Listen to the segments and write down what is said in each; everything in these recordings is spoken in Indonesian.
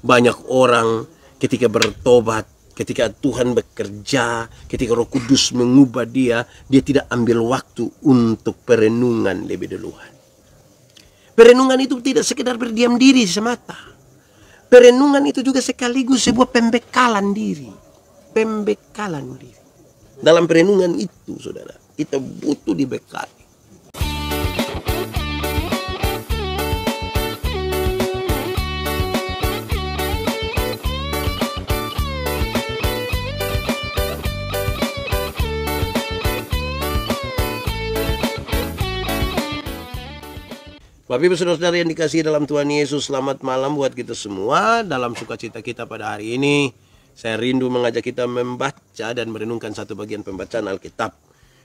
Banyak orang ketika bertobat, ketika Tuhan bekerja, ketika Roh Kudus mengubah dia tidak ambil waktu untuk perenungan lebih duluan. Perenungan itu tidak sekedar berdiam diri semata. Perenungan itu juga sekaligus sebuah pembekalan diri. Pembekalan diri. Dalam perenungan itu, saudara, kita butuh dibekali. Bapak Ibu Saudara-saudara yang dikasihi dalam Tuhan Yesus, selamat malam buat kita semua. Dalam sukacita kita pada hari ini, saya rindu mengajak kita membaca dan merenungkan satu bagian pembacaan Alkitab.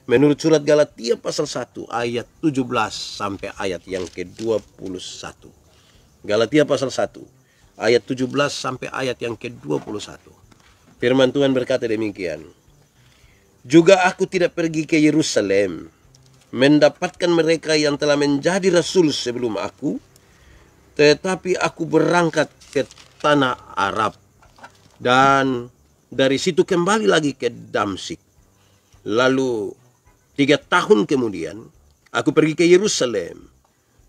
Menurut surat Galatia pasal 1 ayat 17 sampai ayat yang ke-21. Galatia pasal 1 ayat 17 sampai ayat yang ke-21. Firman Tuhan berkata demikian. Juga aku tidak pergi ke Yerusalem mendapatkan mereka yang telah menjadi rasul sebelum aku, tetapi aku berangkat ke tanah Arab, dan dari situ kembali lagi ke Damsyik. Lalu 3 tahun kemudian, aku pergi ke Yerusalem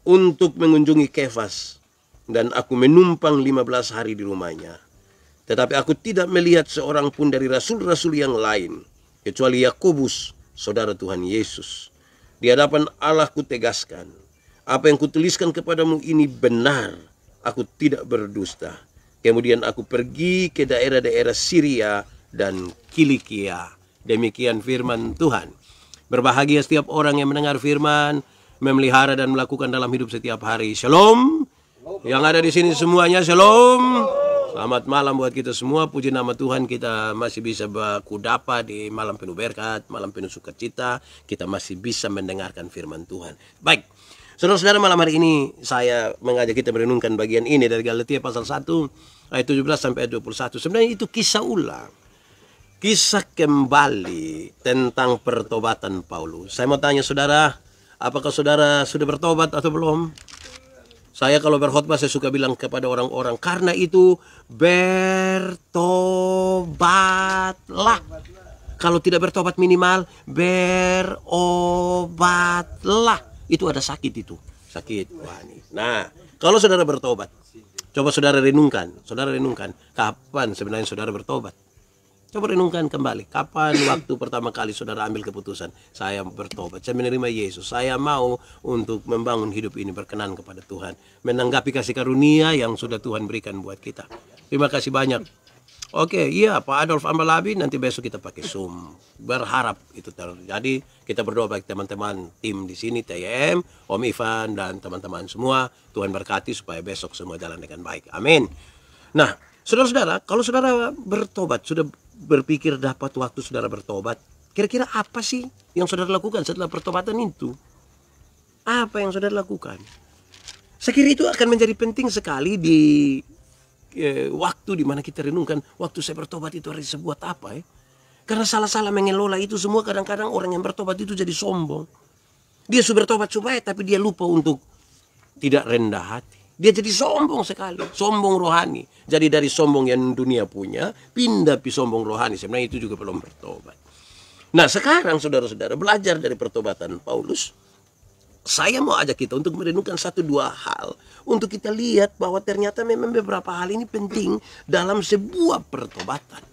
untuk mengunjungi Kefas, dan aku menumpang 15 hari di rumahnya. Tetapi aku tidak melihat seorang pun dari rasul-rasul yang lain, kecuali Yakobus, saudara Tuhan Yesus. Di hadapan Allah kutegaskan, apa yang kutuliskan kepadamu ini benar, aku tidak berdusta. Kemudian aku pergi ke daerah-daerah Syria dan Kilikia. Demikian firman Tuhan. Berbahagia setiap orang yang mendengar firman, memelihara dan melakukan dalam hidup setiap hari. Shalom. Yang ada di sini semuanya, shalom. Selamat malam buat kita semua. Puji nama Tuhan, kita masih bisa berkudapa di malam penuh berkat, malam penuh sukacita. Kita masih bisa mendengarkan firman Tuhan. Baik, saudara-saudara, malam hari ini saya mengajak kita merenungkan bagian ini dari Galatia pasal 1 ayat 17 sampai ayat 21. Sebenarnya itu kisah ulang, kisah kembali tentang pertobatan Paulus. Saya mau tanya saudara, apakah saudara sudah bertobat atau belum? Saya kalau berkhotbah saya suka bilang kepada orang-orang, karena itu bertobatlah. Kalau tidak bertobat minimal berobatlah. Itu ada sakit itu, sakit. Wah, nih. Nah, kalau saudara bertobat, coba saudara renungkan kapan sebenarnya saudara bertobat. Coba renungkan kembali, kapan waktu pertama kali saudara ambil keputusan, saya bertobat, saya menerima Yesus, saya mau untuk membangun hidup ini berkenan kepada Tuhan, menanggapi kasih karunia yang sudah Tuhan berikan buat kita. Terima kasih banyak. Oke, iya Pak Adolf Ambalabi, nanti besok kita pakai Zoom. Berharap itu terjadi. Kita berdoa bagi teman-teman tim di sini, TYM, Om Ivan dan teman-teman semua. Tuhan berkati supaya besok semua jalan dengan baik. Amin. Nah, saudara-saudara, kalau saudara bertobat, sudah berpikir dapat waktu saudara bertobat, kira-kira apa sih yang saudara lakukan setelah pertobatan itu? Apa yang saudara lakukan? Saya kira itu akan menjadi penting sekali di waktu di mana kita renungkan, waktu saya bertobat itu harus sebuat apa ya? Karena salah-salah mengelola itu semua. Kadang-kadang orang yang bertobat itu jadi sombong. Dia sudah bertobat supaya, tapi dia lupa untuk tidak rendah hati. Dia jadi sombong sekali, sombong rohani. Jadi dari sombong yang dunia punya, pindah ke sombong rohani. Sebenarnya itu juga belum bertobat. Nah, sekarang saudara-saudara belajar dari pertobatan Paulus. Saya mau ajak kita untuk merenungkan 1-2 hal. Untuk kita lihat bahwa ternyata memang beberapa hal ini penting dalam sebuah pertobatan.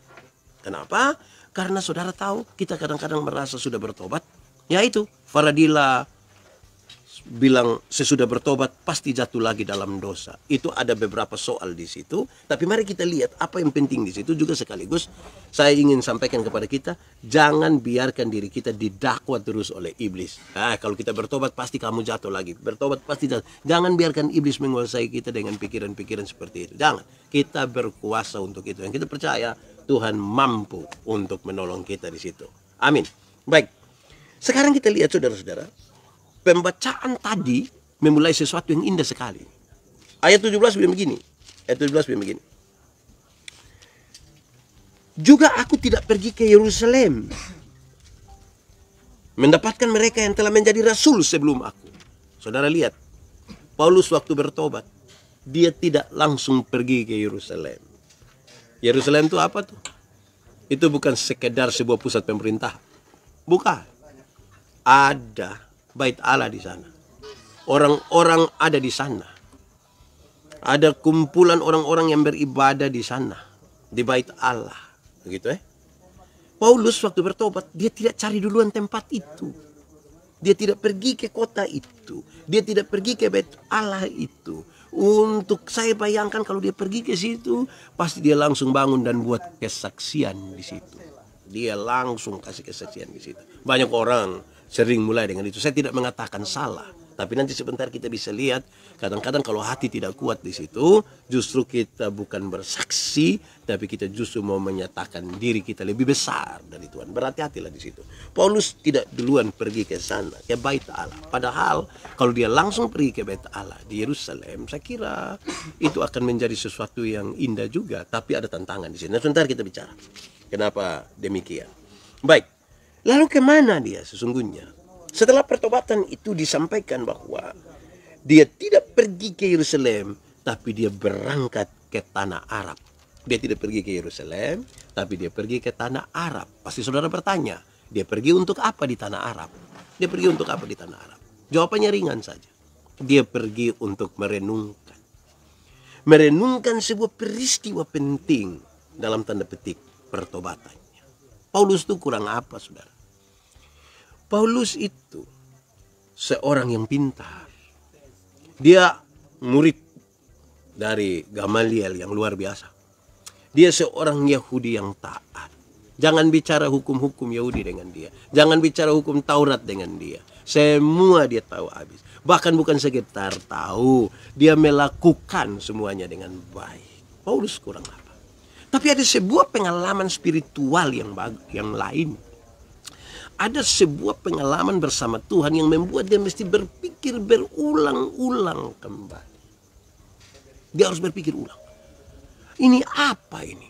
Kenapa? Karena saudara tahu, kita kadang-kadang merasa sudah bertobat. Yaitu, Faradila bilang sesudah bertobat pasti jatuh lagi dalam dosa. Itu ada beberapa soal di situ, tapi mari kita lihat apa yang penting di situ juga. Sekaligus saya ingin sampaikan kepada kita, jangan biarkan diri kita didakwa terus oleh iblis. Kalau kita bertobat pasti kamu jatuh lagi, bertobat pasti jatuh. Jangan biarkan iblis menguasai kita dengan pikiran-pikiran seperti itu. Jangan. Kita berkuasa untuk itu. Yang kita percaya Tuhan mampu untuk menolong kita di situ. Amin. Baik. Sekarang kita lihat saudara-saudara, pembacaan tadi memulai sesuatu yang indah sekali. Ayat 17 begini. Juga aku tidak pergi ke Yerusalem mendapatkan mereka yang telah menjadi rasul sebelum aku. Saudara lihat, Paulus waktu bertobat, dia tidak langsung pergi ke Yerusalem. Yerusalem itu apa tuh? Itu bukan sekedar sebuah pusat pemerintah. Bukan. Ada bait Allah di sana. Orang-orang ada di sana. Ada kumpulan orang-orang yang beribadah di sana. Di bait Allah. Begitu Paulus waktu bertobat, dia tidak cari duluan tempat itu. Dia tidak pergi ke kota itu. Dia tidak pergi ke bait Allah itu. Untuk saya bayangkan kalau dia pergi ke situ, pasti dia langsung bangun dan buat kesaksian di situ. Dia langsung kasih kesaksian di situ. Banyak orang sering mulai dengan itu. Saya tidak mengatakan salah, tapi nanti sebentar kita bisa lihat. Kadang-kadang kalau hati tidak kuat di situ, justru kita bukan bersaksi, tapi kita justru mau menyatakan diri kita lebih besar dari Tuhan. Berhati-hatilah di situ. Paulus tidak duluan pergi ke sana, ke bait Allah. Padahal kalau dia langsung pergi ke bait Allah di Yerusalem, saya kira itu akan menjadi sesuatu yang indah juga. Tapi ada tantangan di sini. Nah, sebentar kita bicara. Kenapa demikian? Baik. Lalu kemana dia sesungguhnya? Setelah pertobatan itu disampaikan bahwa dia tidak pergi ke Yerusalem, tapi dia berangkat ke tanah Arab. Dia tidak pergi ke Yerusalem, tapi dia pergi ke tanah Arab. Pasti saudara bertanya, dia pergi untuk apa di tanah Arab? Dia pergi untuk apa di tanah Arab? Jawabannya ringan saja. Dia pergi untuk merenungkan. Merenungkan sebuah peristiwa penting dalam tanda petik pertobatannya. Paulus itu kurang apa, saudara? Paulus itu seorang yang pintar. Dia murid dari Gamaliel yang luar biasa. Dia seorang Yahudi yang taat. Jangan bicara hukum-hukum Yahudi dengan dia. Jangan bicara hukum Taurat dengan dia. Semua dia tahu habis. Bahkan bukan sekedar tahu, dia melakukan semuanya dengan baik. Paulus kurang apa? Tapi ada sebuah pengalaman spiritual yang lain. Ada sebuah pengalaman bersama Tuhan yang membuat dia mesti berpikir berulang-ulang kembali. Dia harus berpikir ulang. Ini apa ini?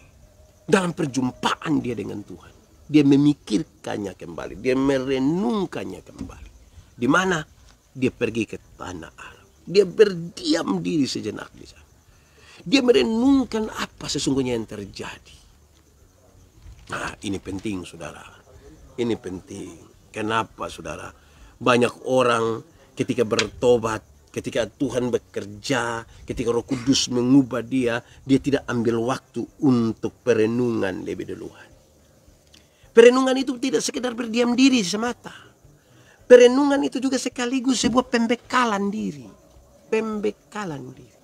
Dalam perjumpaan dia dengan Tuhan. Dia memikirkannya kembali. Dia merenungkannya kembali. Di mana? Dia pergi ke tanah Arab. Dia berdiam diri sejenak di sana. Dia merenungkan apa sesungguhnya yang terjadi. Nah, ini penting, saudara. Ini penting. Kenapa, saudara? Banyak orang ketika bertobat, ketika Tuhan bekerja, ketika Roh Kudus mengubah dia tidak ambil waktu untuk perenungan lebih duluan. Perenungan itu tidak sekedar berdiam diri semata. Perenungan itu juga sekaligus sebuah pembekalan diri. Pembekalan diri.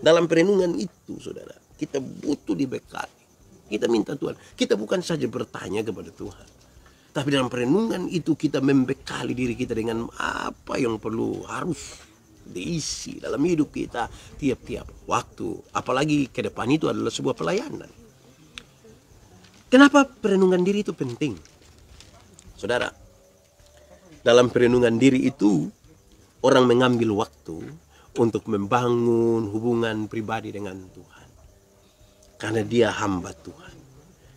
Dalam perenungan itu, saudara, kita butuh dibekali. Kita minta Tuhan. Kita bukan saja bertanya kepada Tuhan. Tapi dalam perenungan itu kita membekali diri kita dengan apa yang perlu harus diisi dalam hidup kita tiap-tiap waktu. Apalagi ke depan itu adalah sebuah pelayanan. Kenapa perenungan diri itu penting? Saudara, dalam perenungan diri itu orang mengambil waktu untuk membangun hubungan pribadi dengan Tuhan. Karena dia hamba Tuhan.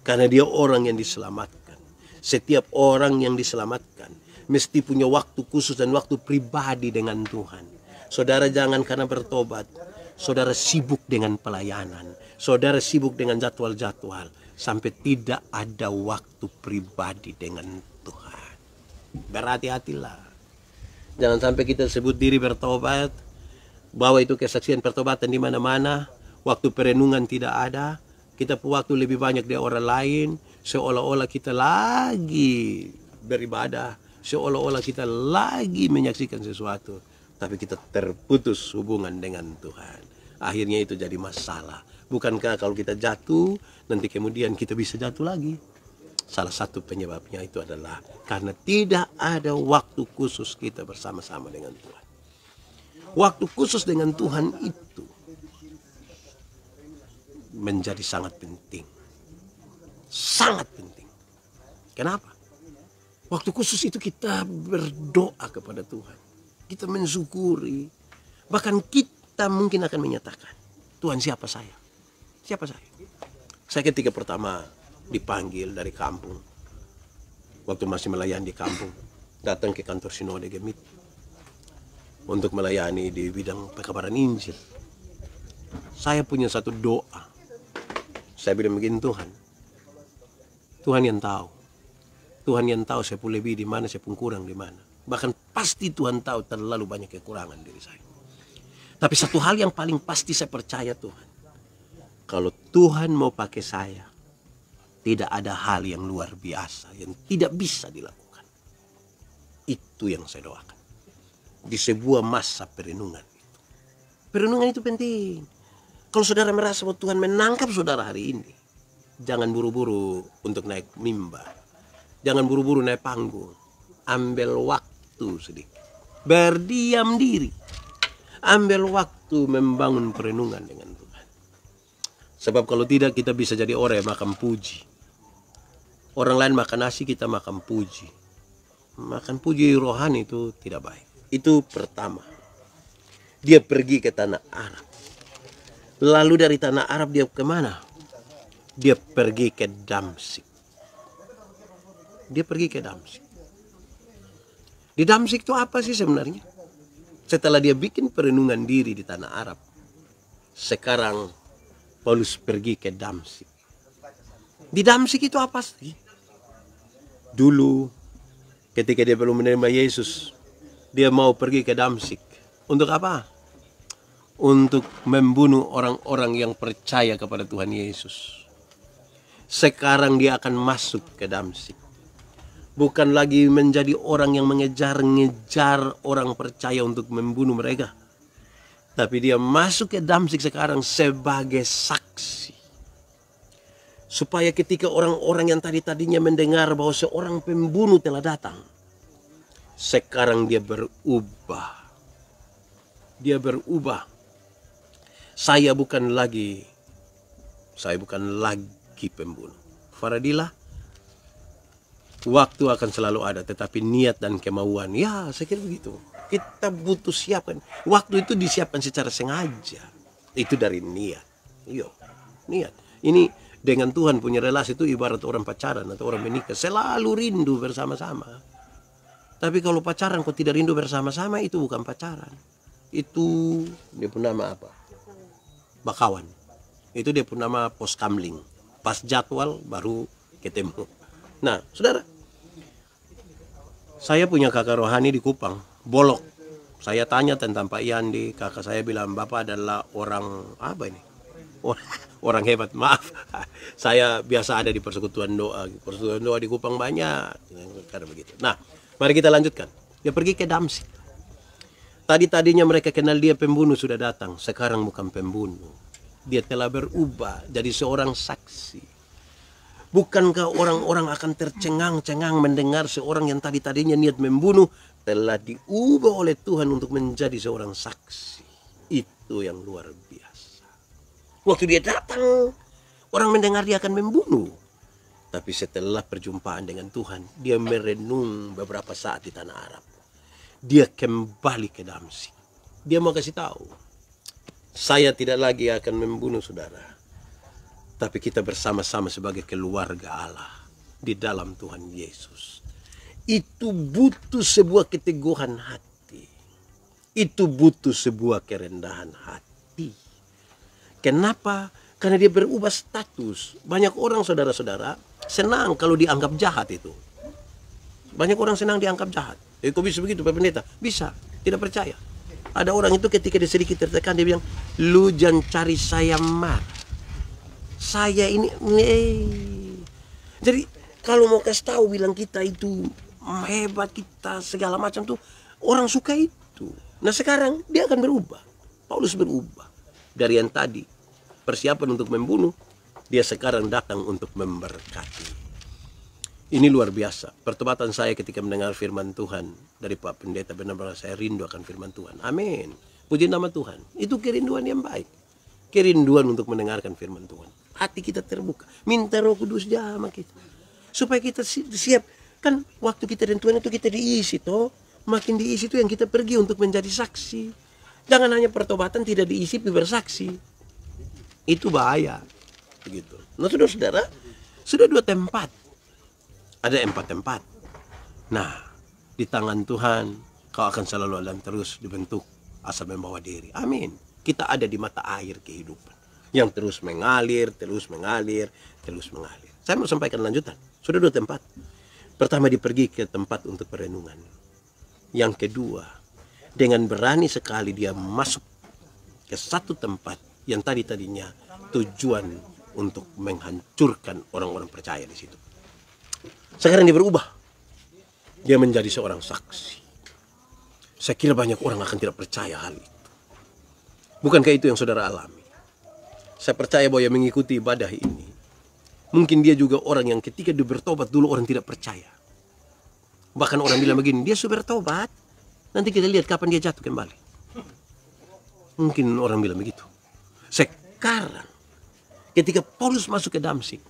Karena dia orang yang diselamatkan. Setiap orang yang diselamatkan mesti punya waktu khusus dan waktu pribadi dengan Tuhan. Saudara jangan karena bertobat, saudara sibuk dengan pelayanan, saudara sibuk dengan jadwal-jadwal, sampai tidak ada waktu pribadi dengan Tuhan. Berhati-hatilah. Jangan sampai kita sebut diri bertobat, bawa itu kesaksian pertobatan di mana-mana, waktu perenungan tidak ada, kita punya waktu lebih banyak dari orang lain, seolah-olah kita lagi beribadah, seolah-olah kita lagi menyaksikan sesuatu, tapi kita terputus hubungan dengan Tuhan. Akhirnya itu jadi masalah. Bukankah kalau kita jatuh, nanti kemudian kita bisa jatuh lagi? Salah satu penyebabnya itu adalah karena tidak ada waktu khusus kita bersama-sama dengan Tuhan. Waktu khusus dengan Tuhan itu menjadi sangat penting. Sangat penting. Kenapa? Waktu khusus itu kita berdoa kepada Tuhan. Kita mensyukuri. Bahkan kita mungkin akan menyatakan, Tuhan siapa saya? Siapa saya? Saya ketika pertama dipanggil dari kampung. Waktu masih melayani di kampung. Datang ke kantor Sinode Gemit. Untuk melayani di bidang pekabaran Injil. Saya punya satu doa. Saya bilang begini, Tuhan yang tahu. Tuhan yang tahu saya pun lebih di mana, saya pun kurang di mana. Bahkan pasti Tuhan tahu terlalu banyak kekurangan diri saya. Tapi satu hal yang paling pasti saya percaya Tuhan. Kalau Tuhan mau pakai saya, tidak ada hal yang luar biasa yang tidak bisa dilakukan. Itu yang saya doakan. Di sebuah masa perenungan. Perenungan itu penting. Kalau saudara merasa bahwa Tuhan menangkap saudara hari ini, jangan buru-buru untuk naik mimbar. Jangan buru-buru naik panggung. Ambil waktu sedikit. Berdiam diri. Ambil waktu membangun perenungan dengan Tuhan. Sebab kalau tidak kita bisa jadi orang yang makan puji. Orang lain makan nasi, kita makan puji. Makan puji rohani itu tidak baik. Itu pertama. Dia pergi ke tanah Arab. Lalu dari tanah Arab dia kemana? Dia pergi ke Damsyik. Dia pergi ke Damsyik. Di Damsyik itu apa sih sebenarnya? Setelah dia bikin perenungan diri di tanah Arab, sekarang Paulus pergi ke Damsyik. Di Damsyik itu apa sih? Dulu ketika dia belum menerima Yesus, dia mau pergi ke Damsyik. Untuk apa? Untuk membunuh orang-orang yang percaya kepada Tuhan Yesus. Sekarang dia akan masuk ke Damsyik. Bukan lagi menjadi orang yang mengejar-ngejar orang percaya untuk membunuh mereka. Tapi dia masuk ke Damsyik sekarang sebagai saksi. Supaya ketika orang-orang yang tadinya mendengar bahwa seorang pembunuh telah datang, sekarang dia berubah. Dia berubah. Saya bukan lagi pembunuh. Faradilah, waktu akan selalu ada, tetapi niat dan kemauan, ya saya kira begitu. Kita butuh siapkan. Waktu itu disiapkan secara sengaja. Itu dari niat. Yo, niat. Ini dengan Tuhan punya relasi itu ibarat orang pacaran atau orang menikah. Selalu rindu bersama-sama. Tapi kalau pacaran kok tidak rindu bersama-sama, itu bukan pacaran. Itu dia pun nama apa? Bakawan. Itu dia pun nama poskamling. Pas jadwal baru ketemu. Nah, saudara, saya punya kakak rohani di Kupang, Bolok. Saya tanya tentang Pak Yandi, kakak saya bilang, Bapak adalah orang apa ini? Orang hebat, maaf. Saya biasa ada di persekutuan doa. Persekutuan doa di Kupang banyak. Karena begitu. Nah, mari kita lanjutkan. Dia pergi ke Damsyik. Tadinya mereka kenal dia pembunuh sudah datang. Sekarang bukan pembunuh. Dia telah berubah jadi seorang saksi. Bukankah orang-orang akan tercengang-cengang mendengar seorang yang tadinya niat membunuh telah diubah oleh Tuhan untuk menjadi seorang saksi. Itu yang luar biasa. Waktu dia datang, orang mendengar dia akan membunuh. Tapi setelah perjumpaan dengan Tuhan, dia merenung beberapa saat di tanah Arab. Dia kembali ke Damsyik. Dia mau kasih tahu, saya tidak lagi akan membunuh saudara. Tapi kita bersama-sama sebagai keluarga Allah di dalam Tuhan Yesus. Itu butuh sebuah keteguhan hati. Itu butuh sebuah kerendahan hati. Kenapa? Karena dia berubah status. Banyak orang saudara-saudara senang kalau dianggap jahat itu. Banyak orang senang dianggap jahat. Kok bisa begitu Pak Pendeta? Bisa, tidak percaya. Ada orang itu ketika dia sedikit tertekan, dia bilang, lu jangan cari saya marah. Saya ini. Jadi kalau mau kasih tahu bilang kita itu hebat, kita segala macam tuh, orang suka itu. Nah sekarang dia akan berubah. Paulus berubah. Dari yang tadi persiapan untuk membunuh, dia sekarang datang untuk memberkati. Ini luar biasa. Pertobatan saya ketika mendengar firman Tuhan dari Pak Pendeta, benar-benar saya rindu akan firman Tuhan. Amin. Puji nama Tuhan. Itu kerinduan yang baik. Kerinduan untuk mendengarkan firman Tuhan. Hati kita terbuka. Minta Roh Kudus jamah kita. Supaya kita siap. Kan waktu kita dan Tuhan itu kita diisi toh. Makin diisi itu yang kita pergi untuk menjadi saksi. Jangan hanya pertobatan tidak diisi bersaksi. Itu bahaya. Begitu. Nah saudara-saudara, sudah 2 tempat. Ada 4 tempat. Nah, di tangan Tuhan kau akan selalu ada terus dibentuk asal membawa diri. Amin. kita ada di mata air kehidupan yang terus mengalir, terus mengalir, terus mengalir. Saya mau sampaikan lanjutan. Sudah 2 tempat. Pertama, dia pergi ke tempat untuk perenungan. Yang kedua, dengan berani sekali dia masuk ke satu tempat yang tadinya tujuan untuk menghancurkan orang-orang percaya di situ. Sekarang dia berubah. Dia menjadi seorang saksi. Saya kira banyak orang akan tidak percaya hal itu. Bukankah itu yang saudara alami? Saya percaya bahwa yang mengikuti ibadah ini, mungkin dia juga orang yang ketika dia bertobat dulu orang tidak percaya. Bahkan orang bilang begini, dia sudah bertobat, nanti kita lihat kapan dia jatuh kembali. Mungkin orang bilang begitu. Sekarang, ketika Paulus masuk ke Damsyik,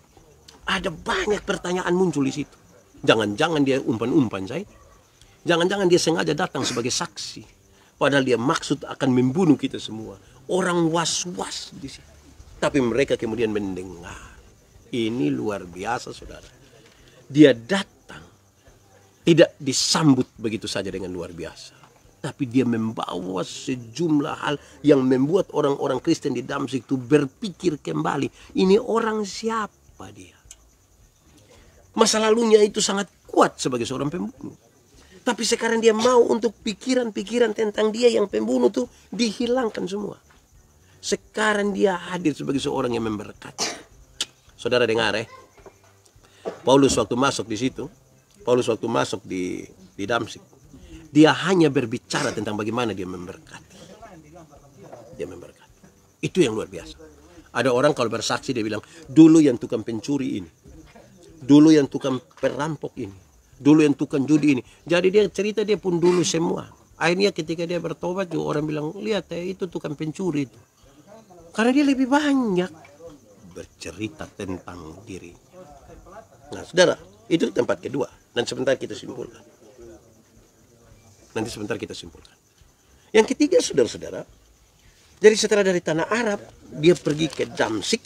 ada banyak pertanyaan muncul di situ. Jangan-jangan dia umpan-umpan saya. Jangan-jangan dia sengaja datang sebagai saksi. Padahal dia maksud akan membunuh kita semua. Orang was-was di situ. Tapi mereka kemudian mendengar. Ini luar biasa, saudara. Dia datang. Tidak disambut begitu saja dengan luar biasa. Tapi dia membawa sejumlah hal yang membuat orang-orang Kristen di Damsyik itu berpikir kembali. Ini orang siapa dia? Masa lalunya itu sangat kuat sebagai seorang pembunuh. Tapi sekarang dia mau untuk pikiran-pikiran tentang dia yang pembunuh itu dihilangkan semua. Sekarang dia hadir sebagai seorang yang memberkati. Saudara dengar Paulus waktu masuk di situ, Paulus waktu masuk di Damsyik, dia hanya berbicara tentang bagaimana dia memberkati. Dia memberkati. Itu yang luar biasa. Ada orang kalau bersaksi dia bilang, dulu yang tukang pencuri ini, dulu yang tukang perampok ini, dulu yang tukang judi ini. Jadi dia cerita dia pun dulu semua. Akhirnya ketika dia bertobat juga orang bilang, lihat itu tukang pencuri itu. Karena dia lebih banyak bercerita tentang dirinya. Nah, saudara, itu tempat kedua. Dan sebentar kita simpulkan. Nanti sebentar kita simpulkan. Yang ketiga, saudara-saudara, jadi setelah dari tanah Arab, dia pergi ke Damsyik.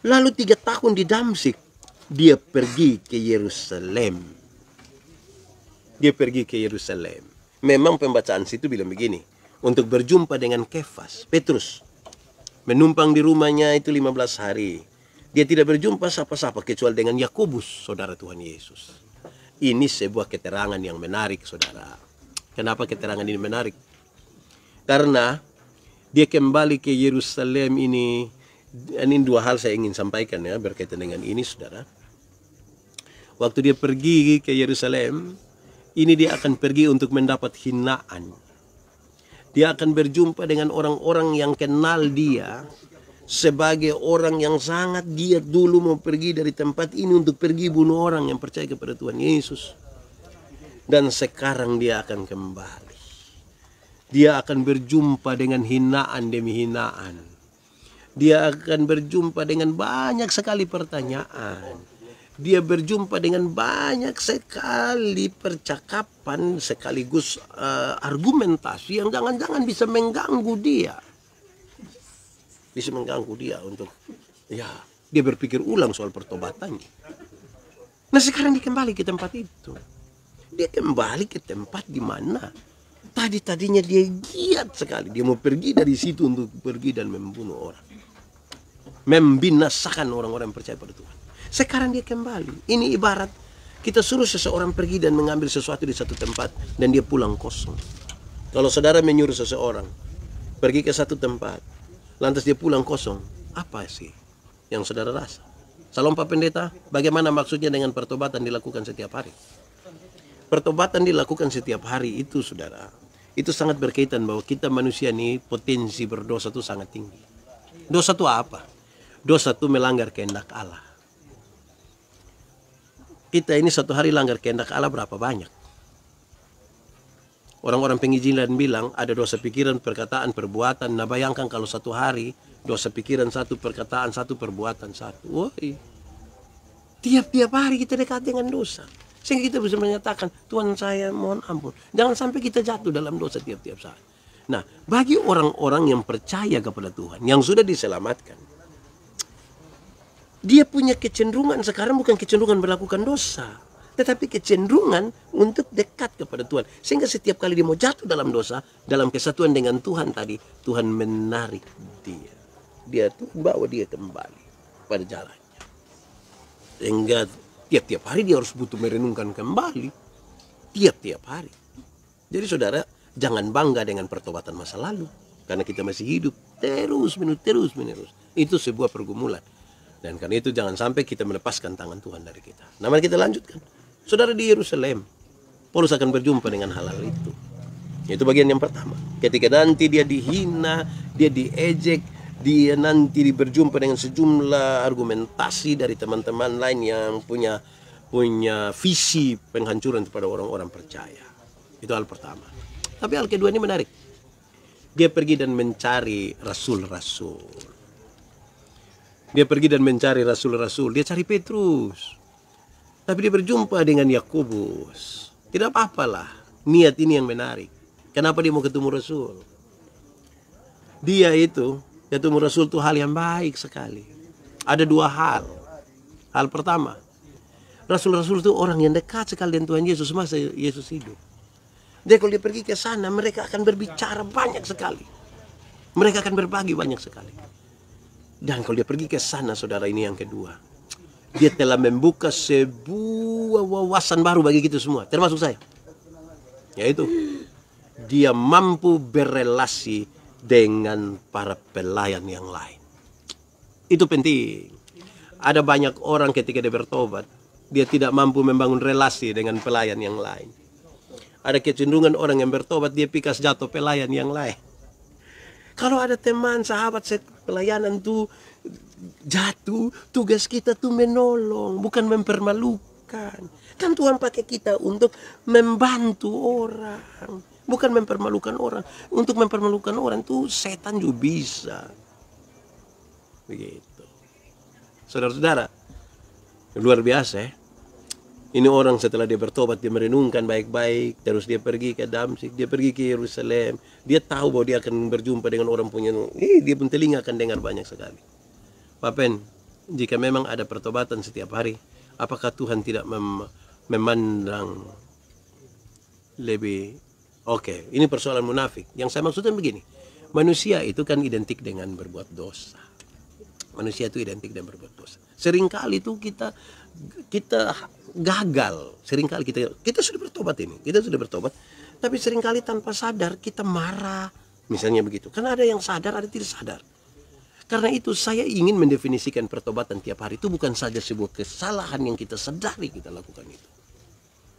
Lalu 3 tahun di Damsyik, dia pergi ke Yerusalem. Dia pergi ke Yerusalem. Memang pembacaan situ bilang begini, untuk berjumpa dengan Kefas, Petrus. Menumpang di rumahnya itu 15 hari. Dia tidak berjumpa siapa-siapa kecuali dengan Yakobus, saudara Tuhan Yesus. Ini sebuah keterangan yang menarik, saudara. Kenapa keterangan ini menarik? Karena dia kembali ke Yerusalem ini 2 hal saya ingin sampaikan ya berkaitan dengan ini, saudara. Waktu dia pergi ke Yerusalem, ini dia akan pergi untuk mendapat hinaan. Dia akan berjumpa dengan orang-orang yang kenal dia sebagai orang yang sangat giat dulu mau pergi dari tempat ini untuk pergi bunuh orang yang percaya kepada Tuhan Yesus. Dan sekarang dia akan kembali. Dia akan berjumpa dengan hinaan demi hinaan. Dia akan berjumpa dengan banyak sekali pertanyaan. Dia berjumpa dengan banyak sekali percakapan sekaligus argumentasi yang jangan-jangan bisa mengganggu dia. Bisa mengganggu dia untuk dia berpikir ulang soal pertobatannya. Nah, sekarang dia kembali ke tempat itu. Dia kembali ke tempat di mana tadinya dia giat sekali. Dia mau pergi dari situ untuk pergi dan membunuh orang. Membinasakan orang-orang yang percaya pada Tuhan. Sekarang dia kembali. Ini ibarat kita suruh seseorang pergi dan mengambil sesuatu di satu tempat dan dia pulang kosong. Kalau saudara menyuruh seseorang pergi ke satu tempat, lantas dia pulang kosong, apa sih yang saudara rasa? Salam Pak Pendeta, bagaimana maksudnya dengan pertobatan dilakukan setiap hari? Pertobatan dilakukan setiap hari itu, saudara, itu sangat berkaitan bahwa kita manusia ini potensi berdosa itu sangat tinggi. Dosa itu apa? Dosa itu melanggar kehendak Allah. Kita ini satu hari langgar kehendak Allah berapa banyak? Orang-orang penginjilan bilang ada dosa pikiran, perkataan, perbuatan. Nah, bayangkan kalau satu hari dosa pikiran 1, perkataan 1, perbuatan 1. Woi, tiap-tiap hari kita dekat dengan dosa. Sehingga kita bisa menyatakan, Tuhan saya mohon ampun. Jangan sampai kita jatuh dalam dosa tiap-tiap saat. Nah, bagi orang-orang yang percaya kepada Tuhan, yang sudah diselamatkan, dia punya kecenderungan sekarang bukan kecenderungan melakukan dosa, tetapi kecenderungan untuk dekat kepada Tuhan. Sehingga setiap kali dia mau jatuh dalam dosa, dalam kesatuan dengan Tuhan tadi, Tuhan menarik dia. Dia tuh bawa dia kembali pada jalannya. Sehingga tiap-tiap hari dia harus butuh merenungkan kembali. Tiap-tiap hari. Jadi saudara, jangan bangga dengan pertobatan masa lalu. Karena kita masih hidup terus menerus. Itu sebuah pergumulan. Dan karena itu jangan sampai kita melepaskan tangan Tuhan dari kita. Nah, mari kita lanjutkan. Saudara, di Yerusalem, Paulus akan berjumpa dengan hal-hal itu. Itu bagian yang pertama. Ketika nanti dia dihina, dia diejek, dia nanti berjumpa dengan sejumlah argumentasi dari teman-teman lain yang punya visi penghancuran kepada orang-orang percaya. Itu hal pertama. Tapi hal kedua ini menarik. Dia pergi dan mencari rasul-rasul. Dia pergi dan mencari rasul-rasul. Dia cari Petrus. Tapi dia berjumpa dengan Yakobus. Tidak apa-apalah. Niat ini yang menarik. Kenapa dia mau ketemu rasul? Dia itu, ketemu rasul itu hal yang baik sekali. Ada dua hal. Hal pertama, rasul-rasul itu orang yang dekat sekali dengan Tuhan Yesus masa Yesus hidup. Dia kalau dia pergi ke sana, mereka akan berbicara banyak sekali. Mereka akan berbagi banyak sekali. Dan kalau dia pergi ke sana, saudara, ini yang kedua. Dia telah membuka sebuah wawasan baru bagi kita semua, termasuk saya. Yaitu, dia mampu berelasi dengan para pelayan yang lain. Itu penting. Ada banyak orang ketika dia bertobat, dia tidak mampu membangun relasi dengan pelayan yang lain. Ada kecenderungan orang yang bertobat, dia pikas jatuh pelayan yang lain. Kalau ada teman, sahabat, pelayanan tuh jatuh, tugas kita tuh menolong, bukan mempermalukan. Kan Tuhan pakai kita untuk membantu orang, bukan mempermalukan orang. Untuk mempermalukan orang tuh setan juga bisa. Begitu. Saudara-saudara, luar biasa ya. Ini orang setelah dia bertobat, dia merenungkan baik-baik, terus dia pergi ke Damsyik, dia pergi ke Yerusalem. Dia tahu bahwa dia akan berjumpa dengan orang punya, dia pun telinga akan dengar banyak sekali. Papen, jika memang ada pertobatan setiap hari, apakah Tuhan tidak memandang lebih? Oke, ini persoalan munafik. Yang saya maksudkan begini, manusia itu kan identik dengan berbuat dosa. Manusia itu identik dengan berbuat dosa. Seringkali itu kita gagal. Seringkali kita sudah bertobat ini. Kita sudah bertobat. Tapi seringkali tanpa sadar kita marah. Misalnya begitu. Karena ada yang sadar, ada yang tidak sadar. Karena itu saya ingin mendefinisikan pertobatan tiap hari itu bukan saja sebuah kesalahan yang kita sadari kita lakukan itu.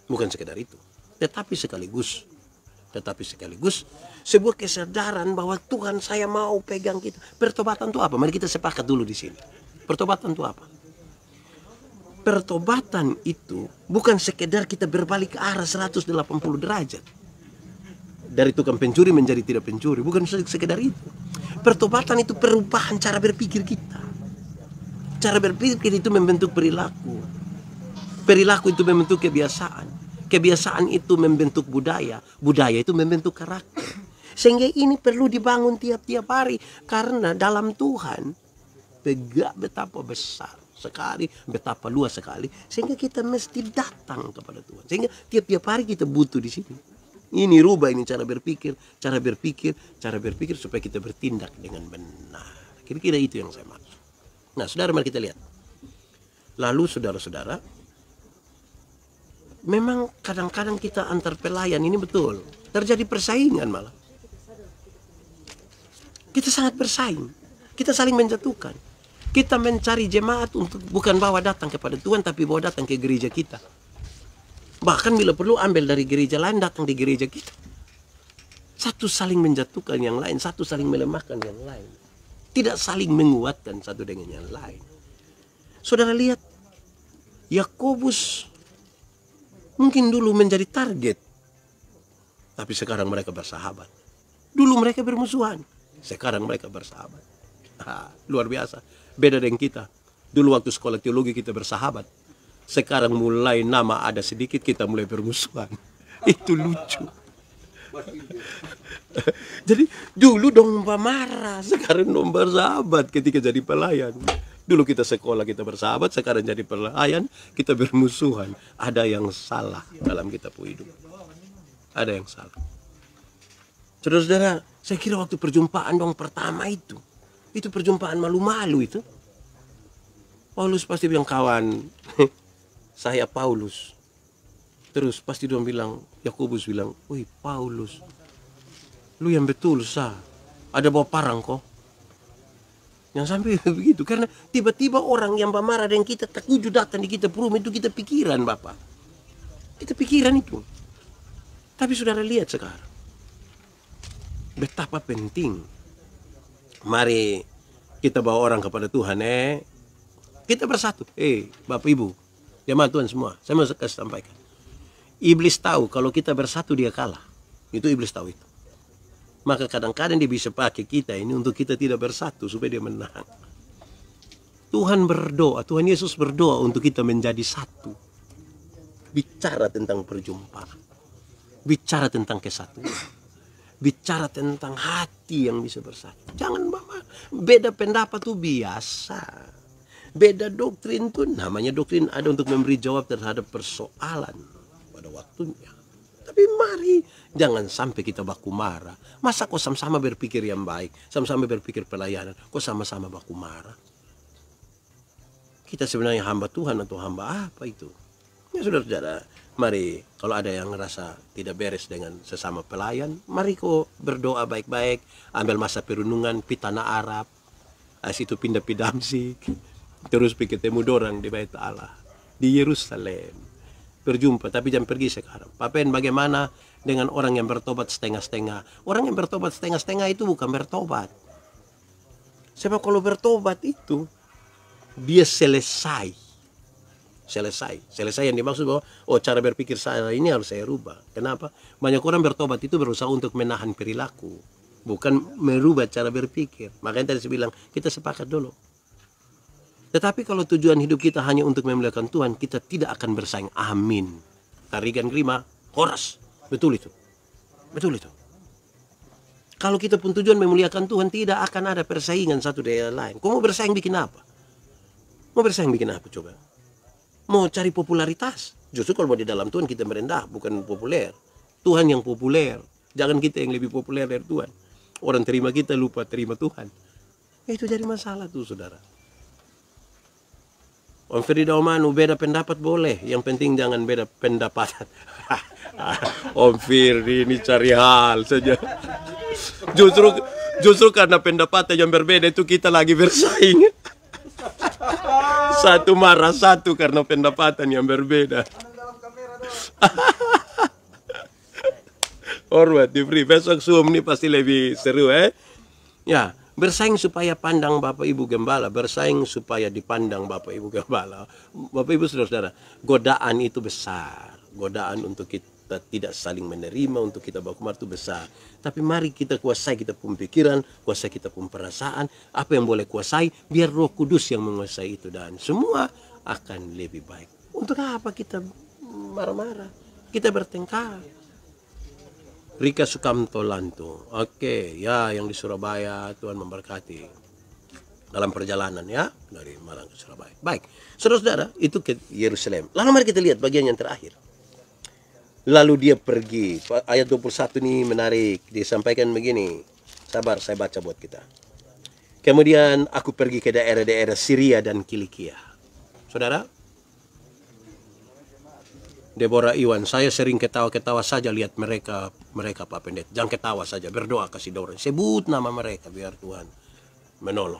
Bukan sekedar itu. Tetapi sekaligus sebuah kesadaran bahwa Tuhan, saya mau pegang kita. Pertobatan itu apa? Mari kita sepakat dulu di sini. Pertobatan itu apa? Pertobatan itu bukan sekedar kita berbalik arah 180 derajat. Dari tukang pencuri menjadi tidak pencuri. Bukan sekedar itu. Pertobatan itu perubahan cara berpikir kita. Cara berpikir itu membentuk perilaku. Perilaku itu membentuk kebiasaan. Kebiasaan itu membentuk budaya. Budaya itu membentuk karakter. Sehingga ini perlu dibangun tiap-tiap hari. Karena dalam Tuhan, betapa besar sekali, betapa luas sekali. Sehingga kita mesti datang kepada Tuhan. Sehingga tiap-tiap hari kita butuh di sini. Ini rubah ini cara berpikir supaya kita bertindak dengan benar. Kira-kira itu yang saya maksud. Nah, saudara, mari kita lihat. Lalu saudara-saudara, memang kadang-kadang kita antar pelayan ini betul terjadi persaingan malah. Kita sangat bersaing. Kita saling menjatuhkan. Kita mencari jemaat untuk bukan bawa datang kepada Tuhan, tapi bawa datang ke gereja kita. Bahkan bila perlu ambil dari gereja lain, datang di gereja kita. Satu saling menjatuhkan yang lain, satu saling melemahkan yang lain. Tidak saling menguatkan satu dengan yang lain. Saudara lihat, Yakobus mungkin dulu menjadi target. Tapi sekarang mereka bersahabat. Dulu mereka bermusuhan. Sekarang mereka bersahabat. Luar biasa. Beda dengan kita. Dulu waktu sekolah teologi kita bersahabat. Sekarang mulai nama ada sedikit, kita mulai bermusuhan. Itu lucu. Jadi dulu dong marah, sekarang dong bersahabat ketika jadi pelayan. Dulu kita sekolah, kita bersahabat, sekarang jadi pelayan, kita bermusuhan. Ada yang salah dalam kita hidup. Ada yang salah. Saudara-saudara, saya kira waktu perjumpaan dong pertama itu perjumpaan malu-malu itu. Paulus pasti bilang, kawan, saya Paulus. Terus pasti dia bilang, Yakobus bilang, wih Paulus, lu yang betul sah. Ada bawa parang kok. Yang sampai begitu. Karena tiba-tiba orang yang marah dengan kita, takut datang di kita perum, itu kita pikiran Bapak. Kita pikiran itu. Tapi saudara lihat sekarang. Betapa penting. Mari kita bawa orang kepada Tuhan. Kita bersatu. Bapak Ibu, jemaat Tuhan semua. Saya mau kasih sampaikan. Iblis tahu kalau kita bersatu dia kalah. Itu iblis tahu itu. Maka kadang-kadang dia bisa pakai kita ini untuk kita tidak bersatu supaya dia menang. Tuhan berdoa, Tuhan Yesus berdoa untuk kita menjadi satu. Bicara tentang perjumpaan. Bicara tentang kesatuan. Bicara tentang hati yang bisa bersatu. Jangan Bapak, beda pendapat itu biasa. Beda doktrin itu namanya doktrin ada untuk memberi jawab terhadap persoalan pada waktunya. Tapi mari jangan sampai kita baku marah. Masa kok sama-sama berpikir yang baik, sama-sama berpikir pelayanan, kok sama-sama baku marah? Kita sebenarnya hamba Tuhan atau hamba apa itu? Ya saudara-saudara, mari kalau ada yang ngerasa tidak beres dengan sesama pelayan, mari kok berdoa baik-baik, ambil masa perenungan pi tanah Arab, situ pindah pi Damsyik, terus pi ketemu dorang di Bait Allah, di Yerusalem. Berjumpa, tapi jangan pergi sekarang. Papen bagaimana dengan orang yang bertobat setengah-setengah? Orang yang bertobat setengah-setengah itu bukan bertobat. Sebab kalau bertobat itu, dia selesai. Selesai yang dimaksud bahwa, cara berpikir saya ini harus saya rubah. Kenapa? Banyak orang bertobat itu berusaha untuk menahan perilaku. Bukan merubah cara berpikir. Makanya tadi saya bilang, kita sepakat dulu. Tetapi kalau tujuan hidup kita hanya untuk memuliakan Tuhan, kita tidak akan bersaing. Amin. Tarikan Grima, horas. Betul itu. Betul itu. Kalau kita pun tujuan memuliakan Tuhan, tidak akan ada persaingan satu dengan lain. Kau mau bersaing bikin apa? Mau bersaing bikin apa coba? Mau cari popularitas? Justru kalau di dalam Tuhan kita merendah, bukan populer. Tuhan yang populer. Jangan kita yang lebih populer dari Tuhan. Orang terima kita, lupa terima Tuhan. Itu jadi masalah tuh saudara. Om Firdi Daumanu beda pendapat boleh, yang penting jangan beda pendapatan. Om Firdi ini cari hal saja. Justru karena pendapatan yang berbeda itu kita lagi bersaing. Satu marah satu karena pendapatan yang berbeda. Hormat diberi, besok Zoom ini pasti lebih seru Ya. Bersaing supaya pandang Bapak Ibu Gembala, bersaing supaya dipandang Bapak Ibu Gembala. Bapak Ibu saudara-saudara, godaan itu besar. Godaan untuk kita tidak saling menerima, untuk kita baku itu besar. Tapi mari kita kuasai kita pun pikiran, kuasai kita pun perasaan. Apa yang boleh kuasai, biar Roh Kudus yang menguasai itu. Dan semua akan lebih baik. Untuk apa kita marah-marah? Kita bertengkar. Rika Sukamto Lanto. Oke, ya yang di Surabaya, Tuhan memberkati dalam perjalanan ya dari Malang ke Surabaya. Baik, saudara-saudara, itu ke Yerusalem. Lalu mari kita lihat bagian yang terakhir. Lalu dia pergi. Ayat 21 ini menarik. Disampaikan begini. Sabar, saya baca buat kita. Kemudian aku pergi ke daerah-daerah Syria dan Kilikia. Saudara, Deborah Iwan, saya sering ketawa-ketawa saja lihat mereka Pak Pendeta. Jangan ketawa saja, berdoa kasih doa. Sebut nama mereka biar Tuhan menolong.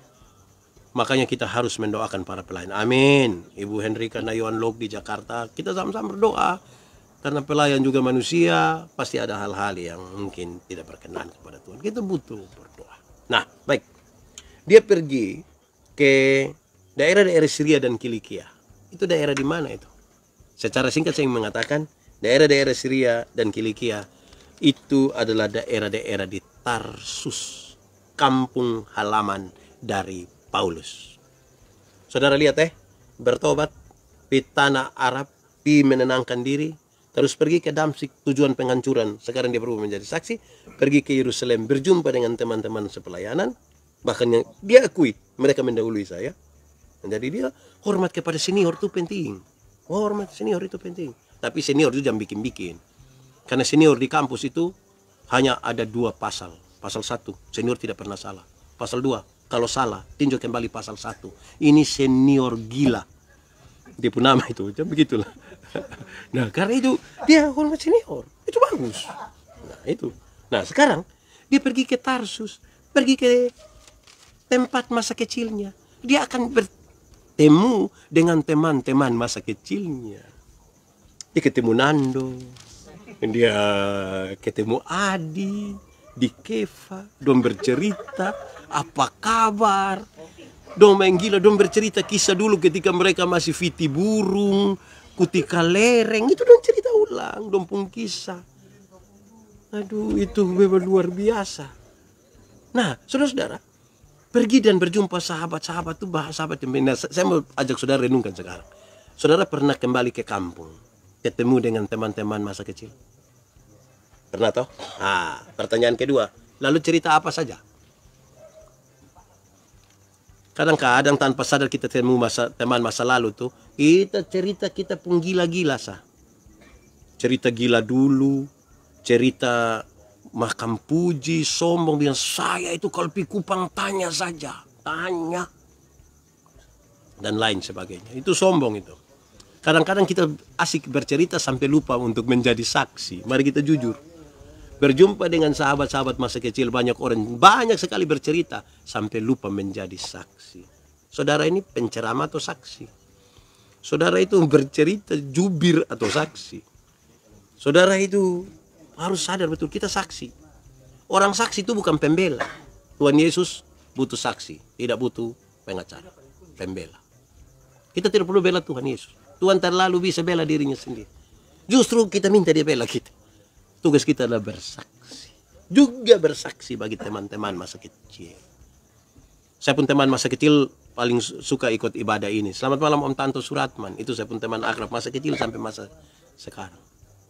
Makanya kita harus mendoakan para pelayan. Amin. Ibu Henrika Nayuan Log di Jakarta, kita sama-sama berdoa. Karena pelayan juga manusia, pasti ada hal-hal yang mungkin tidak berkenan kepada Tuhan. Kita butuh berdoa. Nah, baik. Dia pergi ke daerah-daerah Syria dan Kilikia. Itu daerah di mana itu? Secara singkat saya mengatakan daerah-daerah Syria dan Kilikia itu adalah daerah-daerah di Tarsus, kampung halaman dari Paulus. Saudara lihat bertobat di tanah Arab, di menenangkan diri, terus pergi ke Damsyik, tujuan penghancuran. Sekarang dia berubah menjadi saksi, pergi ke Yerusalem, berjumpa dengan teman-teman sepelayanan, bahkan yang dia akui mereka mendahului saya. Jadi dia hormat kepada senior itu penting. Hormat senior itu penting. Tapi senior itu jangan bikin-bikin. Karena senior di kampus itu hanya ada 2 pasal. Pasal 1, senior tidak pernah salah. Pasal 2, kalau salah, tinjau kembali pasal 1. Ini senior gila. Dia pun nama itu, macam begitulah. Nah, karena itu dia hormat senior. Itu bagus. Nah, itu. Nah, sekarang dia pergi ke Tarsus, pergi ke tempat masa kecilnya. Dia akan bertemu dengan teman-teman masa kecilnya. Dia ketemu Nando, dia ketemu Adi, di Kefa, dong bercerita apa kabar, dong main gila, dong bercerita kisah dulu ketika mereka masih fiti burung, kutika lereng, itu dong cerita ulang, dong pun kisah. Aduh, itu memang luar biasa. Nah, saudara-saudara, pergi dan berjumpa sahabat-sahabat itu sahabat yang saya mau ajak saudara renungkan sekarang. Saudara pernah kembali ke kampung, ketemu dengan teman-teman masa kecil? Pernah toh? Nah, pertanyaan kedua, lalu cerita apa saja? Kadang-kadang tanpa sadar kita temu teman masa lalu tuh, kita cerita kita pun gila-gila sah. Cerita gila dulu, cerita makan puji, sombong, bilang saya itu kalau pi Kupang tanya saja, tanya. Dan lain sebagainya. Itu sombong itu. Kadang-kadang kita asik bercerita sampai lupa untuk menjadi saksi. Mari kita jujur. Berjumpa dengan sahabat-sahabat masa kecil, banyak orang, banyak sekali bercerita sampai lupa menjadi saksi. Saudara ini penceramah atau saksi? Saudara itu bercerita jubir atau saksi? Saudara itu harus sadar betul, kita saksi. Orang saksi itu bukan pembela. Tuhan Yesus butuh saksi, tidak butuh pengacara, pembela. Kita tidak perlu bela Tuhan Yesus. Tuhan terlalu bisa bela dirinya sendiri. Justru kita minta dia bela kita. Tugas kita adalah bersaksi. Juga bersaksi bagi teman-teman masa kecil. Saya pun teman masa kecil paling suka ikut ibadah ini. Selamat malam Om Tanto Suratman. Itu saya pun teman akrab masa kecil sampai masa sekarang.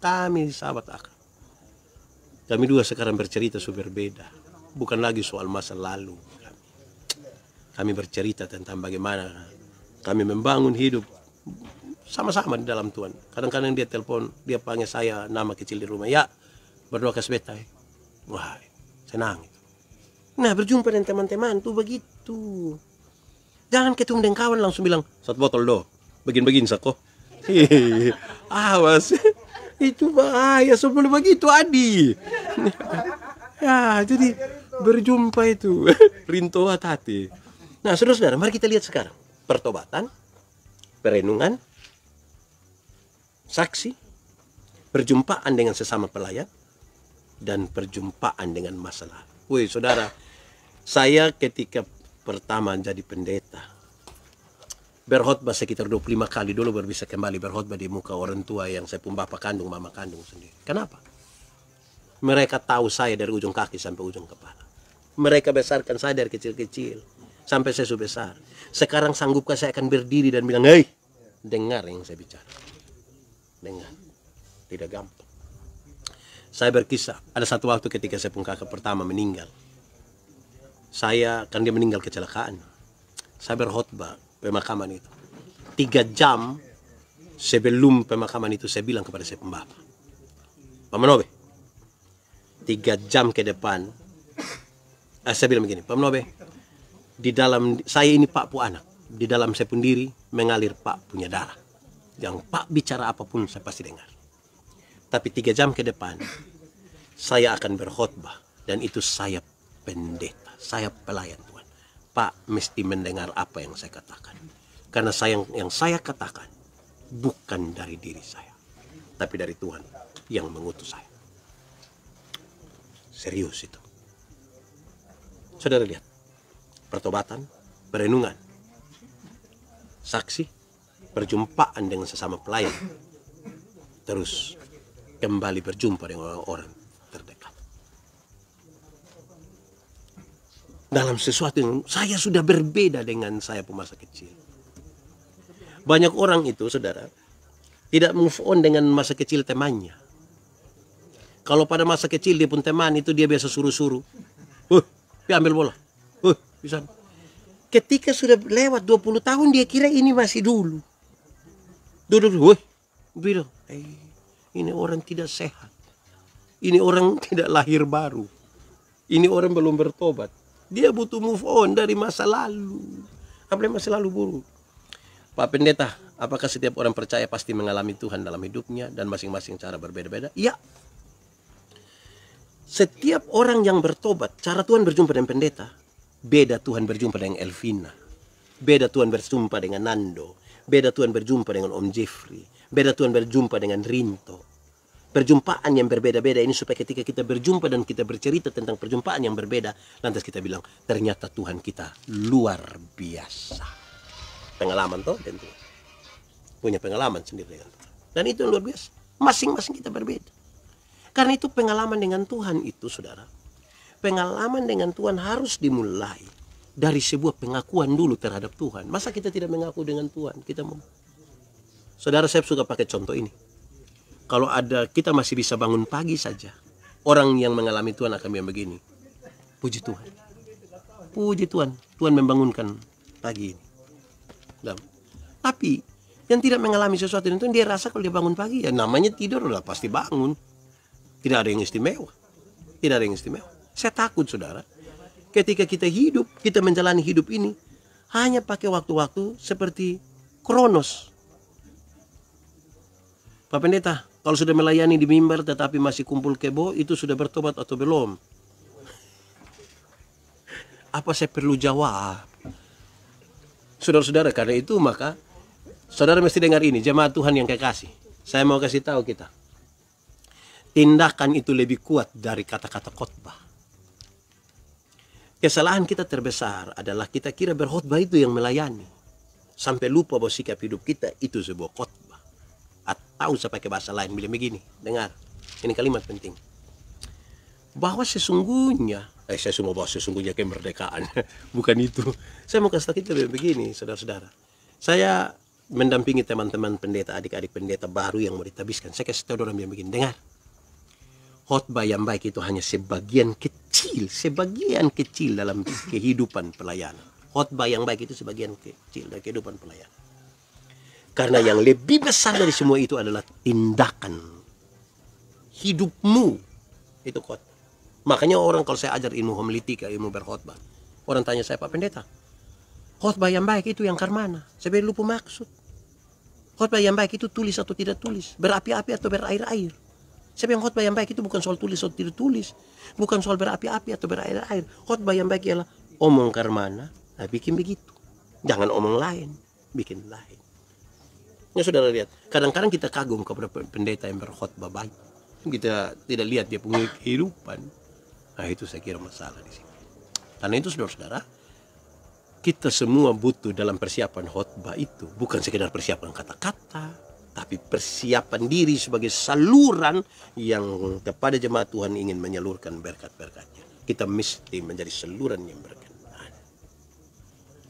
Kami sahabat akrab. Kami dua sekarang bercerita sudah berbeda. Bukan lagi soal masa lalu. Kami bercerita tentang bagaimana kami membangun hidup sama-sama di dalam Tuhan. Kadang-kadang dia telepon, dia panggil saya nama kecil di rumah. Ya, berdoa ke sebetai. Wah, senang. Nah, berjumpa dengan teman-teman tuh begitu. Jangan ketemu dengan kawan langsung bilang, 1 botol do. Begin-begin sako. Awas. Itu bahaya sebelum begitu Adi. Ya, jadi berjumpa itu. Rinto hati. Nah, saudara-saudara, mari kita lihat sekarang. Pertobatan, perenungan, saksi, perjumpaan dengan sesama pelayan, dan perjumpaan dengan masalah. Woi saudara, saya ketika pertama jadi pendeta, berkhotbah sekitar 25 kali dulu baru bisa kembali berkhotbah di muka orang tua yang saya pun bapak kandung, mama kandung sendiri. Kenapa? Mereka tahu saya dari ujung kaki sampai ujung kepala. Mereka besarkan saya dari kecil-kecil sampai saya sudah besar. Sekarang sanggupkah saya akan berdiri dan bilang, hei, dengar yang saya bicara. Dengar. Tidak gampang. Saya berkisah, ada satu waktu ketika saya pun kakak pertama meninggal. Kan dia meninggal kecelakaan. Saya berkhotbah pemakaman itu. 3 jam sebelum pemakaman itu saya bilang kepada saya pembapak, Pak Manobe, 3 jam ke depan, saya bilang begini, Pak Manobe, di dalam saya ini Pak pu anak, di dalam saya pun diri mengalir Pak punya darah. Yang Pak bicara apapun saya pasti dengar. Tapi 3 jam ke depan saya akan berkhotbah dan itu saya pendeta, saya pelayan Tuhan. Pak mesti mendengar apa yang saya katakan. Karena yang saya katakan bukan dari diri saya, tapi dari Tuhan yang mengutus saya. Serius itu. Saudara lihat, pertobatan, perenungan, saksi, perjumpaan dengan sesama pelayan, terus kembali berjumpa dengan orang-orang terdekat. Dalam sesuatu yang saya sudah berbeda dengan saya masa kecil. Banyak orang itu, saudara, tidak move on dengan masa kecil temannya. Kalau pada masa kecil dia pun teman itu dia biasa suruh-suruh. Dia ambil bola. Bisa. Ketika sudah lewat 20 tahun dia kira ini masih dulu. Duduk, woi, bilang, ini orang tidak sehat. Ini orang tidak lahir baru. Ini orang belum bertobat. Dia butuh move on dari masa lalu. Apalagi masa lalu buruk. Pak Pendeta, apakah setiap orang percaya pasti mengalami Tuhan dalam hidupnya dan masing-masing cara berbeda-beda? Ya. Setiap orang yang bertobat, cara Tuhan berjumpa dengan pendeta, beda Tuhan berjumpa dengan Elvina, beda Tuhan berjumpa dengan Nando, beda Tuhan berjumpa dengan Om Jeffrey, beda Tuhan berjumpa dengan Rinto. Perjumpaan yang berbeda-beda ini supaya ketika kita berjumpa dan kita bercerita tentang perjumpaan yang berbeda, lantas kita bilang, ternyata Tuhan kita luar biasa. Pengalaman toh, tentu. Punya pengalaman sendiri dengan Tuhan. Dan itu yang luar biasa. Masing-masing kita berbeda. Karena itu pengalaman dengan Tuhan itu, saudara. Pengalaman dengan Tuhan harus dimulai dari sebuah pengakuan dulu terhadap Tuhan. Masa kita tidak mengaku dengan Tuhan? Kita mau. Saudara, saya suka pakai contoh ini. Kalau ada, kita masih bisa bangun pagi saja. Orang yang mengalami Tuhan akan bilang begini. Puji Tuhan. Puji Tuhan. Tuhan membangunkan pagi ini. Tapi yang tidak mengalami sesuatu itu, dia rasa kalau dia bangun pagi, ya namanya tidur lah, pasti bangun. Tidak ada yang istimewa. Tidak ada yang istimewa. Saya takut, saudara. Ketika kita hidup, kita menjalani hidup ini, hanya pakai waktu-waktu seperti Kronos. Pak Pendeta, kalau sudah melayani di mimbar tetapi masih kumpul kebo, itu sudah bertobat atau belum? Apa saya perlu jawab? Saudara-saudara, karena itu maka saudara mesti dengar ini, jemaat Tuhan yang kekasih. Saya mau kasih tahu kita. Tindakan itu lebih kuat dari kata-kata khotbah. Kesalahan kita terbesar adalah kita kira berkhotbah itu yang melayani. Sampai lupa bahwa sikap hidup kita itu sebuah khotbah. Atau saya pakai bahasa lain, bilang begini, dengar. Ini kalimat penting. Bahwa sesungguhnya, saya semua bahwa sesungguhnya kemerdekaan. Bukan itu. Saya mau kasih tahu kita begini, saudara-saudara. Saya mendampingi teman-teman pendeta, adik-adik pendeta baru yang mau ditabiskan. Saya kasih tahu orang yang begini, dengar. Khotbah yang baik itu hanya sebagian kecil dalam kehidupan pelayanan. Khotbah yang baik itu sebagian kecil dari kehidupan pelayanan. Karena yang lebih besar dari semua itu adalah tindakan hidupmu. Itu khotbah. Makanya orang kalau saya ajar ilmu homiletika, ilmu berkhotbah, orang tanya saya, Pak Pendeta, khotbah yang baik itu yang mana? Saya lupa maksud. Khotbah yang baik itu tulis atau tidak tulis, berapi-api atau berair-air. Saya bilang khotbah yang baik itu bukan soal tulis atau tidak tulis, bukan soal berapi-api atau berair-air. Khotbah yang baik ialah omong karmana, bikin begitu. Jangan omong lain, bikin lain. Ya saudara lihat, kadang-kadang kita kagum kepada pendeta yang berkhotbah baik. Kita tidak lihat dia punya kehidupan. Nah itu saya kira masalah di sini. Karena itu saudara-saudara, kita semua butuh dalam persiapan khotbah itu bukan sekedar persiapan kata-kata, tapi persiapan diri sebagai saluran yang kepada jemaat Tuhan ingin menyalurkan berkat-berkatnya. Kita mesti menjadi saluran yang berkenan.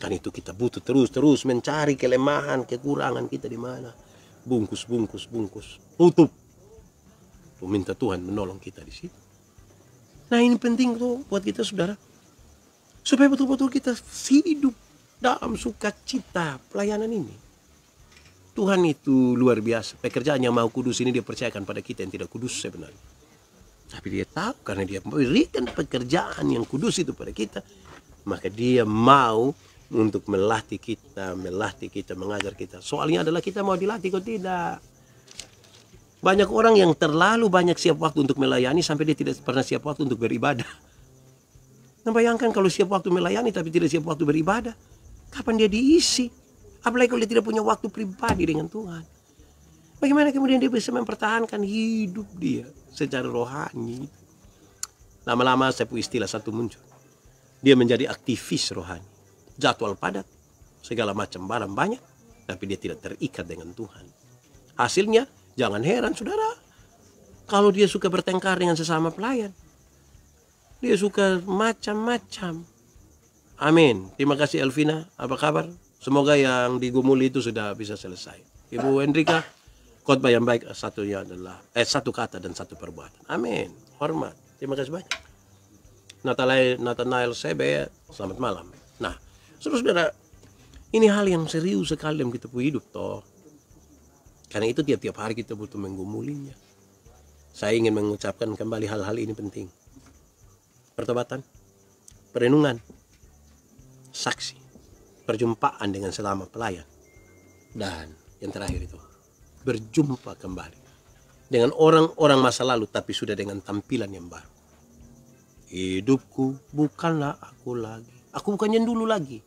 Karena itu kita butuh terus mencari kelemahan, kekurangan kita di mana. Bungkus. Tutup. Minta Tuhan menolong kita di situ. Nah ini penting tuh buat kita saudara. Supaya betul-betul kita hidup dalam sukacita pelayanan ini. Tuhan itu luar biasa. Pekerjaan yang mau kudus ini dia percayakan pada kita yang tidak kudus sebenarnya. Tapi dia tahu karena dia memberikan pekerjaan yang kudus itu pada kita. Maka dia mau untuk melatih kita, mengajar kita. Soalnya adalah kita mau dilatih kok tidak. Banyak orang yang terlalu banyak siap waktu untuk melayani sampai dia tidak pernah siap waktu untuk beribadah. Nah, bayangkan kalau siap waktu melayani tapi tidak siap waktu beribadah. Kapan dia diisi? Apalagi kalau dia tidak punya waktu pribadi dengan Tuhan. Bagaimana kemudian dia bisa mempertahankan hidup dia secara rohani? Lama-lama saya punya istilah satu muncul. Dia menjadi aktivis rohani. Jadwal padat, segala macam barang banyak, tapi dia tidak terikat dengan Tuhan. Hasilnya, jangan heran saudara, kalau dia suka bertengkar dengan sesama pelayan. Dia suka macam-macam. Amin. Terima kasih Elvina, apa kabar? Semoga yang digumuli itu sudah bisa selesai. Ibu Hendrika, khotbah yang baik satunya adalah satu kata dan satu perbuatan. Amin. Hormat. Terima kasih banyak. Nathanael Sebe, selamat malam. Nah, Saudara-saudara, ini hal yang serius sekali dalam kita punya hidup toh. Karena itu tiap-tiap hari kita butuh menggumulinya. Saya ingin mengucapkan kembali hal-hal ini penting. Pertobatan, perenungan, saksi, perjumpaan dengan selama pelayan. Dan yang terakhir itu, berjumpa kembali dengan orang-orang masa lalu tapi sudah dengan tampilan yang baru. Hidupku bukanlah aku lagi. Aku bukan yang dulu lagi.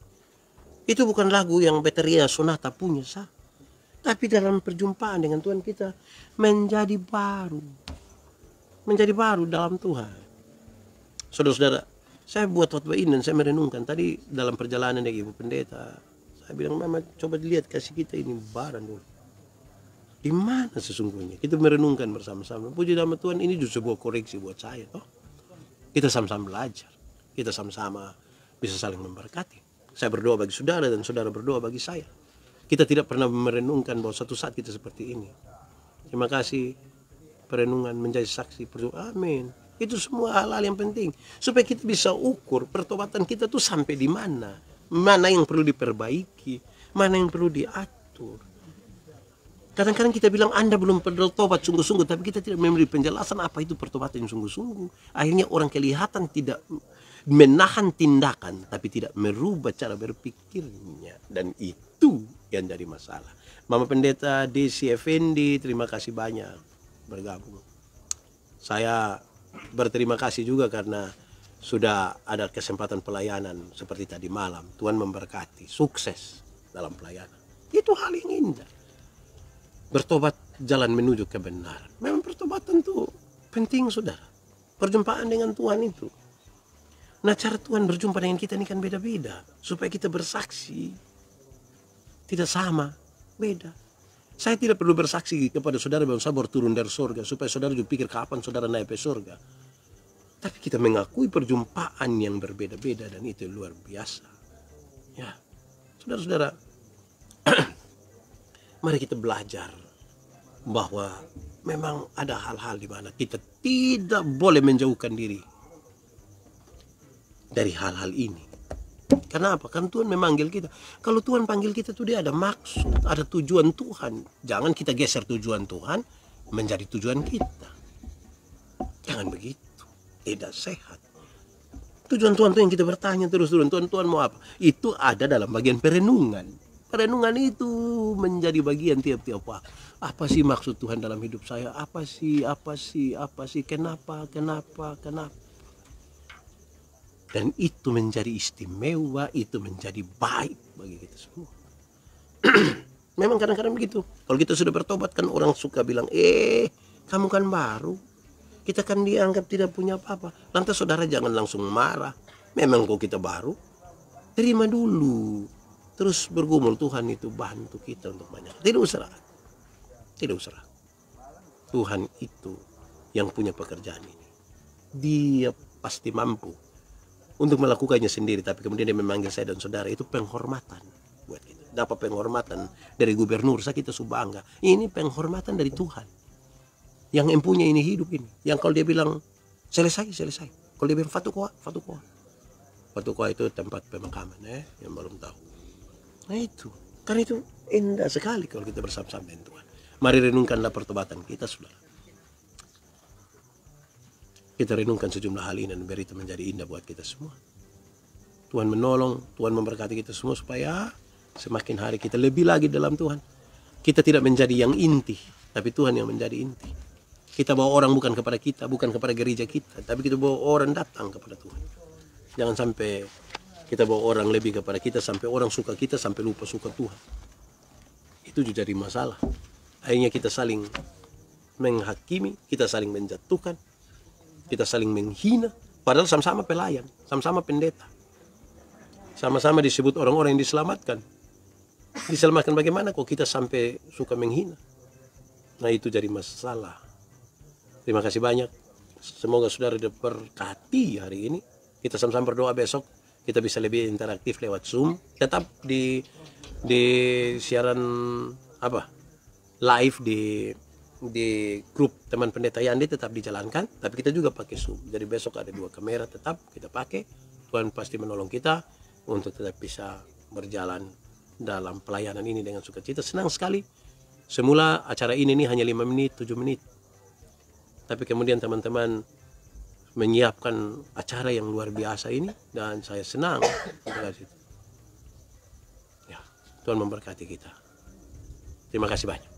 Itu bukan lagu yang Bateria Sonata punya, sah. Tapi dalam perjumpaan dengan Tuhan kita menjadi baru. Menjadi baru dalam Tuhan. Saudara-saudara, saya buat khotbah ini dan saya merenungkan. Tadi dalam perjalanan dengan Ibu Pendeta, saya bilang, Mama coba dilihat kasih kita ini barang dulu. Di mana sesungguhnya? Kita merenungkan bersama-sama. Puji nama Tuhan, ini justru sebuah koreksi buat saya. Toh. Kita sama-sama belajar. Kita sama-sama bisa saling memberkati. Saya berdoa bagi saudara dan saudara berdoa bagi saya. Kita tidak pernah merenungkan bahwa suatu saat kita seperti ini. Terima kasih perenungan menjadi saksi. Amin. Itu semua hal-hal yang penting. Supaya kita bisa ukur pertobatan kita tuh sampai di mana. Mana yang perlu diperbaiki. Mana yang perlu diatur. Kadang-kadang kita bilang Anda belum bertobat sungguh-sungguh. Tapi kita tidak memberi penjelasan apa itu pertobatan yang sungguh-sungguh. Akhirnya orang kelihatan tidak menahan tindakan tapi tidak merubah cara berpikirnya, dan itu yang jadi masalah. Mama Pendeta Desi Effendi, terima kasih banyak bergabung. Saya berterima kasih juga karena sudah ada kesempatan pelayanan seperti tadi malam. Tuhan memberkati, sukses dalam pelayanan. Itu hal yang indah. Bertobat jalan menuju kebenaran. Memang pertobatan itu penting, saudara. Perjumpaan dengan Tuhan itu. Nah, cara Tuhan berjumpa dengan kita ini kan beda-beda. Supaya kita bersaksi. Tidak sama. Beda. Saya tidak perlu bersaksi kepada saudara bahwa saya baru turun dari surga. Supaya saudara juga pikir kapan saudara naik ke surga. Tapi kita mengakui perjumpaan yang berbeda-beda. Dan itu luar biasa. Ya. Saudara-saudara. Mari kita belajar. Bahwa memang ada hal-hal di mana kita tidak boleh menjauhkan diri dari hal-hal ini. Kenapa? Kan Tuhan memanggil kita. Kalau Tuhan panggil kita tuh dia ada maksud, ada tujuan Tuhan. Jangan kita geser tujuan Tuhan menjadi tujuan kita. Jangan begitu. Tidak sehat. Tujuan Tuhan tuh yang kita bertanya terus-terus. Tuhan mau apa? Itu ada dalam bagian perenungan. Perenungan itu menjadi bagian tiap-tiap waktu. Apa sih maksud Tuhan dalam hidup saya? Apa sih? Kenapa? Dan itu menjadi istimewa, itu menjadi baik bagi kita semua. Memang kadang-kadang begitu. Kalau kita sudah bertobat kan orang suka bilang, kamu kan baru. Kita kan dianggap tidak punya apa-apa. Lantas saudara jangan langsung marah. Memang kok kita baru. Terima dulu. Terus bergumul, Tuhan itu bantu kita untuk banyak. Tidak usah. Tidak usah. Tuhan itu yang punya pekerjaan ini. Dia pasti mampu untuk melakukannya sendiri, tapi kemudian dia memanggil saya dan saudara. Itu penghormatan buat kita. Dapat penghormatan dari gubernur, saya kita bangga. Ini penghormatan dari Tuhan yang mempunyai ini hidup ini. Yang kalau dia bilang selesai. Kalau dia bilang fatukoa. Fatukoa itu tempat pemakaman, yang belum tahu. Nah itu, kan itu indah sekali kalau kita bersama-sama dengan Tuhan. Mari renungkanlah pertobatan kita, saudara. Kita renungkan sejumlah hal ini dan biar itu menjadi indah buat kita semua. Tuhan menolong, Tuhan memberkati kita semua supaya semakin hari kita lebih lagi dalam Tuhan. Kita tidak menjadi yang inti, tapi Tuhan yang menjadi inti. Kita bawa orang bukan kepada kita, bukan kepada gereja kita, tapi kita bawa orang datang kepada Tuhan. Jangan sampai kita bawa orang lebih kepada kita, sampai orang suka kita, sampai lupa suka Tuhan. Itu juga jadi masalah. Akhirnya kita saling menghakimi, kita saling menjatuhkan, kita saling menghina, padahal sama-sama pelayan, sama-sama pendeta. Sama-sama disebut orang-orang yang diselamatkan. Diselamatkan bagaimana kok kita sampai suka menghina? Nah itu jadi masalah. Terima kasih banyak. Semoga saudara diberkati hari ini. Kita sama-sama berdoa besok. Kita bisa lebih interaktif lewat Zoom. Tetap di siaran live di grup teman pendeta Yandi tetap dijalankan, tapi kita juga pakai Zoom. Jadi besok ada 2 kamera tetap kita pakai. Tuhan pasti menolong kita. untuk tetap bisa berjalan dalam pelayanan ini dengan sukacita. Senang sekali. Semula acara ini nih hanya 5 menit, 7 menit. Tapi kemudian teman-teman menyiapkan acara yang luar biasa ini dan saya senang. Ya, Tuhan memberkati kita. Terima kasih banyak.